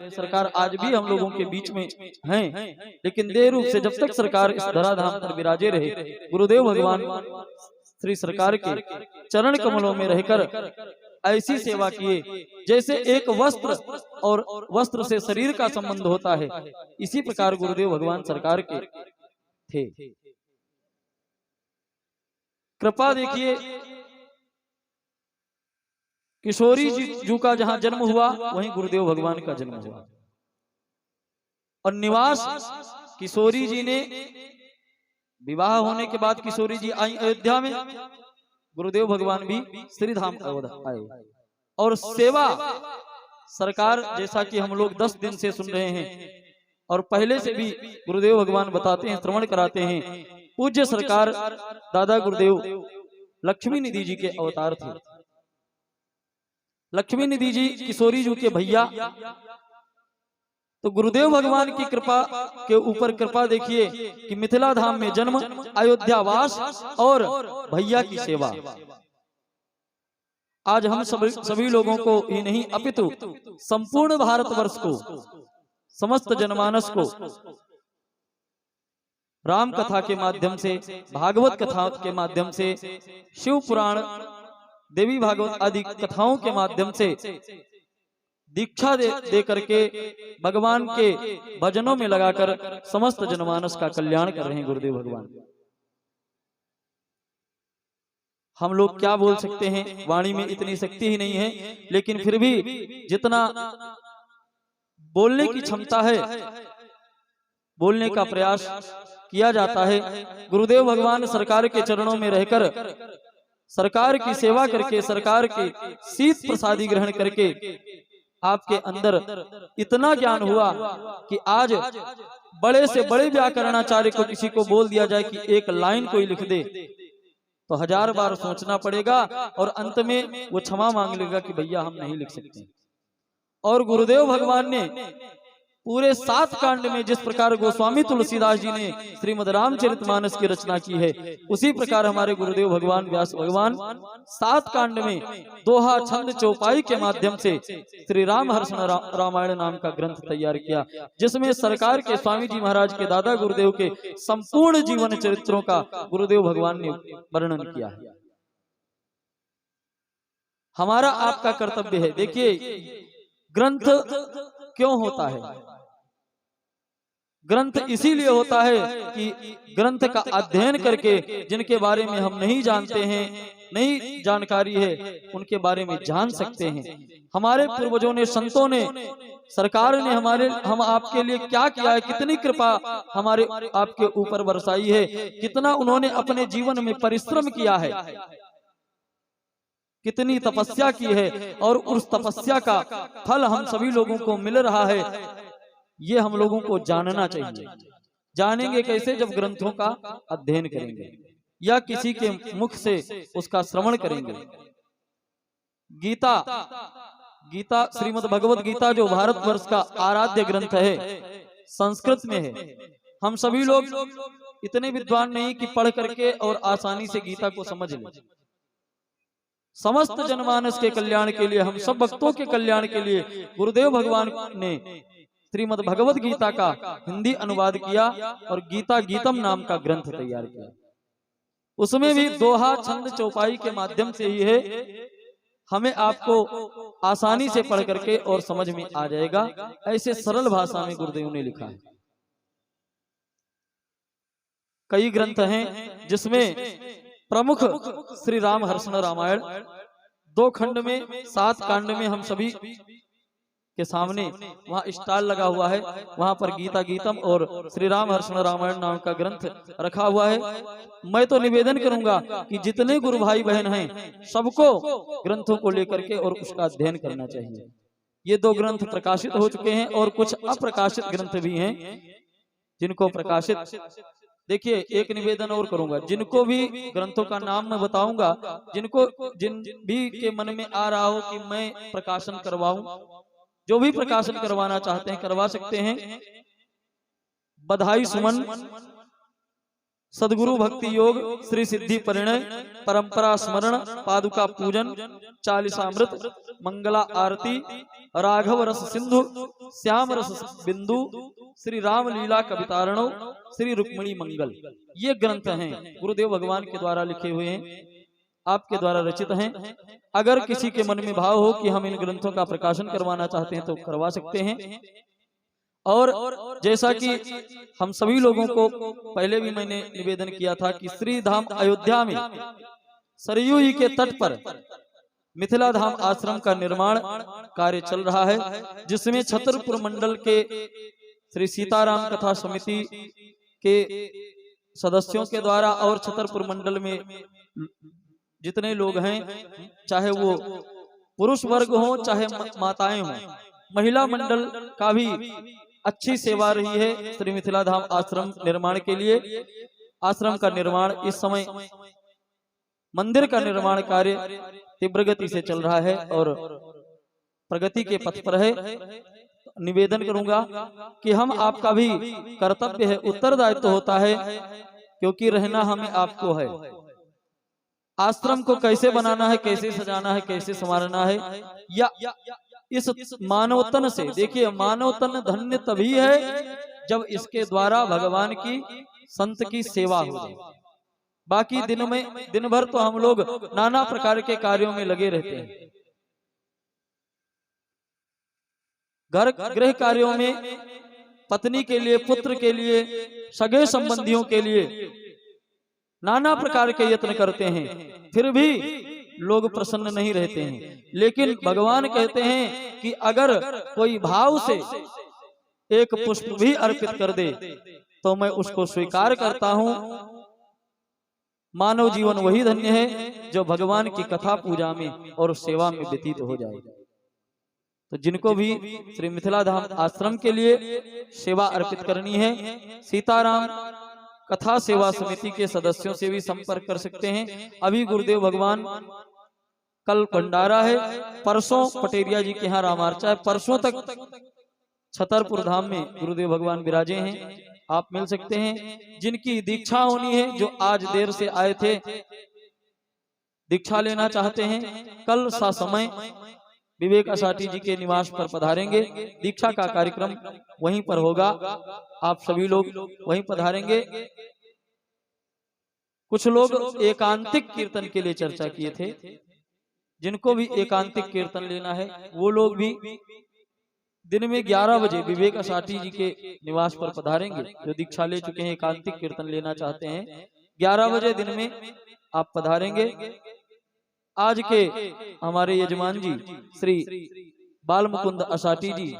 सरकार आज भी हम लोगों के बीच में हैं, लेकिन देह रूप से जब तक सरकार इस धराधाम पर विराजे रहे, गुरुदेव भगवान श्री सरकार के चरण कमलों में रहकर ऐसी सेवा किए जैसे एक वस्त्र और वस्त्र से शरीर का संबंध होता है, इसी प्रकार गुरुदेव भगवान सरकार के थे। कृपा देखिए, किशोरी जी का जहां जन्म हुआ वहीं गुरुदेव भगवान का जन्म हुआ, और निवास किशोरी जी ने विवाह होने के बाद किशोरी जी आई अयोध्या में, गुरुदेव भगवान भी श्रीधाम आए, और सेवा सरकार जैसा कि हम लोग 10 दिन से सुन रहे हैं और पहले से भी गुरुदेव भगवान बताते हैं, श्रवण कराते हैं, पूज्य सरकार दादा गुरुदेव लक्ष्मी निधि जी के अवतार थे। लक्ष्मी निधि जी किशोरी जी के भैया, तो गुरुदेव भगवान की कृपा के ऊपर कृपा देखिए कि मिथिला धाम में जन्म, अयोध्या वास और भैया की सेवा। आज हम सभी लोगों को ही नहीं अपितु संपूर्ण भारतवर्ष को, समस्त जनमानस को राम कथा के माध्यम से, भागवत कथा के माध्यम से, शिव पुराण, देवी भागवत आदि कथाओं के माध्यम से दीक्षा दे करके भगवान के भजनों में लगाकर समस्त जनमानस का कल्याण कर रहे हैं गुरुदेव भगवान। हम लोग क्या बोल सकते हैं, वाणी में इतनी शक्ति ही नहीं है, लेकिन फिर भी जितना बोलने की क्षमता है बोलने का प्रयास किया जाता है। गुरुदेव भगवान सरकार के चरणों में रहकर, सरकार की सेवा करके, सरकार के शीत प्रसादी ग्रहण करके आपके अंदर इतना ज्ञान हुआ कि आज बड़े से बड़े व्याकरणाचार्य को किसी को बोल दिया जाए कि एक लाइन कोई लिख दे तो 1000 बार सोचना पड़ेगा, और अंत में वो क्षमा मांग लेगा कि भैया हम नहीं लिख सकते। और गुरुदेव भगवान ने पूरे 7 कांड में जिस प्रकार गोस्वामी तुलसीदास जी ने श्रीमद् रामचरितमानस की रचना की है, उसी प्रकार हमारे गुरुदेव भगवान व्यास भगवान 7 कांड में दोहा, छंद, चौपाई के माध्यम से श्री राम हर्षण रामायण नाम का ग्रंथ तैयार किया, जिसमें सरकार के स्वामी जी महाराज के दादा गुरुदेव के संपूर्ण जीवन चरित्रों का गुरुदेव भगवान ने वर्णन किया है। हमारा आपका कर्तव्य है। देखिए, ग्रंथ क्यों होता है? ग्रंथ इसीलिए होता है कि ग्रंथ का अध्ययन करके जिनके बारे में हम नहीं जानते हैं, नहीं जानकारी है, उनके बारे में जान सकते हैं। हमारे पूर्वजों ने, संतों ने, सरकार ने हम आपके लिए क्या किया है, कितनी कृपा हमारे आपके ऊपर बरसाई है, कितना उन्होंने अपने जीवन में परिश्रम किया है, कितनी तपस्या की है, और उस तपस्या का फल हम सभी लोगों को मिल रहा है। ये हम लोगों को जानना चाहिए। जानेंगे कैसे? जब ग्रंथों का अध्ययन करेंगे या किसी के मुख से उसका श्रवण करेंगे। गीता श्रीमद् भगवत गीता जो भारतवर्ष का आराध्य ग्रंथ है, संस्कृत में है। हम सभी लोग इतने विद्वान नहीं कि पढ़ करके और आसानी से गीता को समझ लें। समस्त जनमानस के कल्याण के लिए, हम सब भक्तों के कल्याण के लिए गुरुदेव भगवान ने श्रीमद् भगवत गीता का हिंदी अनुवाद किया और गीता गीतम नाम का ग्रंथ तैयार किया। उसमें भी दोहा, छंद, चौपाई के माध्यम से ही है, हमें आपको आसानी से पढ़ करके और समझ में आ जाएगा, ऐसे सरल भाषा में गुरुदेव ने लिखा है। कई ग्रंथ हैं जिसमें प्रमुख श्री राम हर्षण रामायण 2 खंड में, 7 कांड में हम सभी के सामने वहां स्टॉल लगा हुआ है, वहां पर गीता गीतम और श्री राम हर्षण रामायण नाम का ग्रंथ रखा हुआ है। मैं तो निवेदन करूंगा कि जितने गुरु भाई बहन हैं सबको ग्रंथों को लेकर के और उसका अध्ययन करना चाहिए। ये 2 ग्रंथ प्रकाशित हो चुके हैं और कुछ अप्रकाशित ग्रंथ भी हैं जिनको प्रकाशित। देखिए, एक निवेदन और करूंगा, जिनको भी ग्रंथों का नाम मैं बताऊंगा, जिन भी के मन में आ रहा हो कि मैं प्रकाशन करवाऊं, जो भी प्रकाशन करवाना चाहते हैं करवा सकते हैं। बधाई सुमन सदगुरु भक्ति योग, श्री सिद्धि परिणय, परंपरा स्मरण, पादुका पूजन, चालीसामृत, मंगला आरती, राघव रस सिंधु, श्याम रस बिंदु, श्री राम लीला कवितारणो, श्री रुक्मिणी मंगल, ये ग्रंथ हैं गुरुदेव भगवान के द्वारा लिखे हुए हैं, आपके द्वारा रचित हैं। अगर किसी के मन में भाव हो कि हम इन ग्रंथों का प्रकाशन करवाना चाहते हैं तो करवा सकते हैं। और जैसा कि हम सभी लोगों को पहले भी मैंने निवेदन किया था कि श्री धाम अयोध्या में सरयू जी के तट पर मिथिला धाम आश्रम का निर्माण कार्य चल रहा है, जिसमें छतरपुर मंडल के श्री सीताराम कथा समिति के सदस्यों के द्वारा और छतरपुर मंडल में जितने लोग हैं, चाहे वो पुरुष वर्ग हो चाहे माताएं हो, महिला मंडल का भी अच्छी सेवा रही है श्री मिथिला धाम आश्रम निर्माण के लिए। आश्रम का निर्माण इस समय, मंदिर का निर्माण कार्य तीव्र गति से चल रहा है और प्रगति के पथ पर है। निवेदन करूंगा कि हम आपका भी कर्तव्य है, उत्तरदायित्व होता है, क्योंकि रहना हमें आपको है। आश्रम को कैसे बनाना है, कैसे सजाना है, कैसे संवारना है, या इस मानवतन से, देखिए मानवतन धन्य तभी है जब इसके द्वारा भगवान की संत की सेवा हो जाए। बाकी दिन भर तो हम लोग नाना प्रकार के कार्यों में लगे रहते हैं, घर गृह कार्यों में, पत्नी के लिए, पुत्र के लिए, सगे संबंधियों के लिए नाना प्रकार के यत्न करते हैं, फिर भी लोग प्रसन्न नहीं रहते हैं। लेकिन भगवान कहते हैं कि अगर कोई भाव से एक पुष्प भी अर्पित कर दे तो मैं उसको स्वीकार करता हूं। मानव जीवन वही धन्य है जो भगवान की कथा पूजा में और सेवा में व्यतीत हो जाए। तो जिनको भी श्री मिथिला धाम आश्रम के लिए सेवा अर्पित करनी है, सीताराम कथा सेवा समिति के सदस्यों से भी संपर्क कर सकते हैं। अभी गुरुदेव भगवान, कल भंडारा है, परसों पटेरिया जी के यहाँ रामार्चा है, परसों तक छतरपुर धाम में गुरुदेव भगवान विराजे हैं, आप मिल सकते हैं। जिनकी दीक्षा होनी है, जो आज देर से आए थे, दीक्षा लेना चाहते हैं, कल सा समय विवेक असाटी जी के निवास पर पधारेंगे। दीक्षा का कार्यक्रम वहीं पर होगा, आप सभी लोग वहीं पधारेंगे। कुछ लोग एकांतिक कीर्तन के लिए चर्चा किए थे, जिनको भी एकांतिक कीर्तन लेना है वो लोग भी दिन में 11 बजे विवेक असाटी जी के निवास पर पधारेंगे। जो दीक्षा ले चुके हैं, एकांतिक कीर्तन लेना चाहते हैं, 11 बजे दिन में आप पधारेंगे। आज के हमारे यजमान जी श्री बाल मुकुंद असाटी जी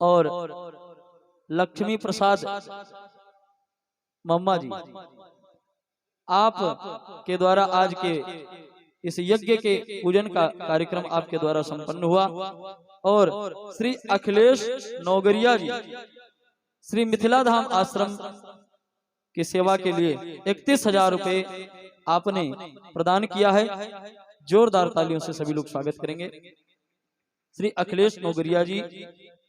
और लक्ष्मी प्रसाद मम्मा जी, आप के द्वारा आज के इस यज्ञ के पूजन का कार्यक्रम आपके द्वारा संपन्न हुआ। और श्री अखिलेश नौगरिया जी श्री मिथिला धाम आश्रम की सेवा के लिए 31,000 रुपए आपने प्रदान किया है। जोरदार तालियों से सभी लोग स्वागत करेंगे। श्री अखिलेश नौगरिया जी,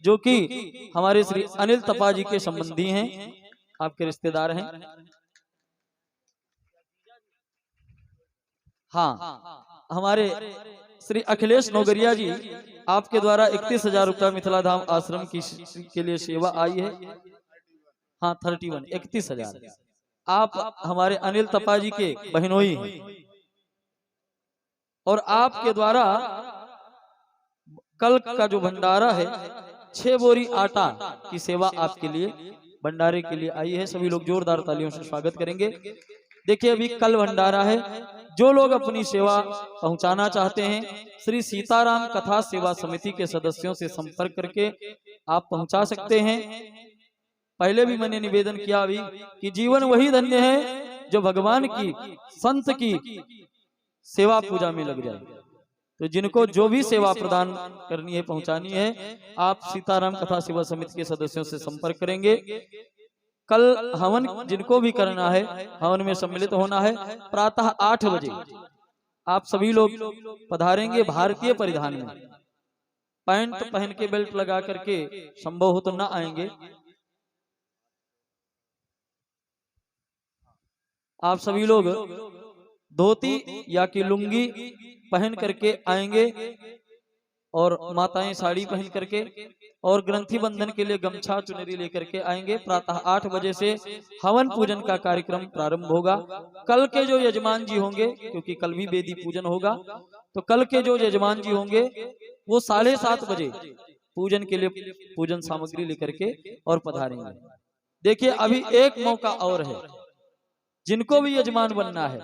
जो कि हमारे श्री अनिल तपा जी के संबंधी हैं, आपके रिश्तेदार हैं। हाँ, हमारे श्री अखिलेश नौगरिया जी, आपके द्वारा 31,000 रुपया मिथिला धाम आश्रम की के लिए सेवा आई है। हाँ, 31,000। आप हमारे अनिल तपा जी के बहनोई हैं और आपके द्वारा कल का जो भंडारा है, 6 बोरी आटा की सेवा आपके लिए भंडारे के लिए आई है। सभी लोग जोरदार तालियों से स्वागत करेंगे। देखिए, अभी कल भंडारा है, जो लोग अपनी सेवा पहुंचाना चाहते हैं, श्री सीताराम कथा सेवा समिति के सदस्यों से संपर्क करके आप पहुंचा सकते हैं। पहले भी मैंने निवेदन किया अभी कि जीवन वही धन्य है जो भगवान की संत की सेवा पूजा में लग जाए। तो जिनको जो भी सेवा प्रदान करनी है, पहुंचानी है, आप सीताराम कथा सेवा समिति के सदस्यों से संपर्क करेंगे। कल हवन जिनको भी करना है, हवन में सम्मिलित होना है, प्रातः 8 बजे आप सभी लोग पधारेंगे। भारतीय परिधान में, पैंट पहन के बेल्ट लगा करके संभव हो तो ना आएंगे, आप सभी लोग धोती या कि लुंगी पहन करके आएंगे और माताएं साड़ी पहन करके, और ग्रंथि बंधन के लिए गमछा चुनरी लेकर के आएंगे। प्रातः 8 बजे से हवन पूजन का कार्यक्रम प्रारंभ होगा। कल के जो यजमान जी होंगे, क्योंकि कल भी वेदी पूजन होगा, तो कल के जो यजमान जी होंगे वो 7:30 बजे पूजन के लिए पूजन सामग्री लेकर के और पधारेंगे। देखिए अभी एक मौका और है, जिनको भी यजमान बनना है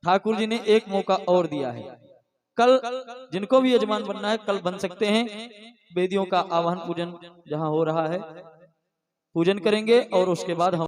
ठाकुर जी ने एक मौका और दिया है। कल जिनको भी यजमान बनना है कल बन सकते हैं। वेदियों का आवाहन पूजन जहां हो रहा है पूजन करेंगे और उसके बाद हम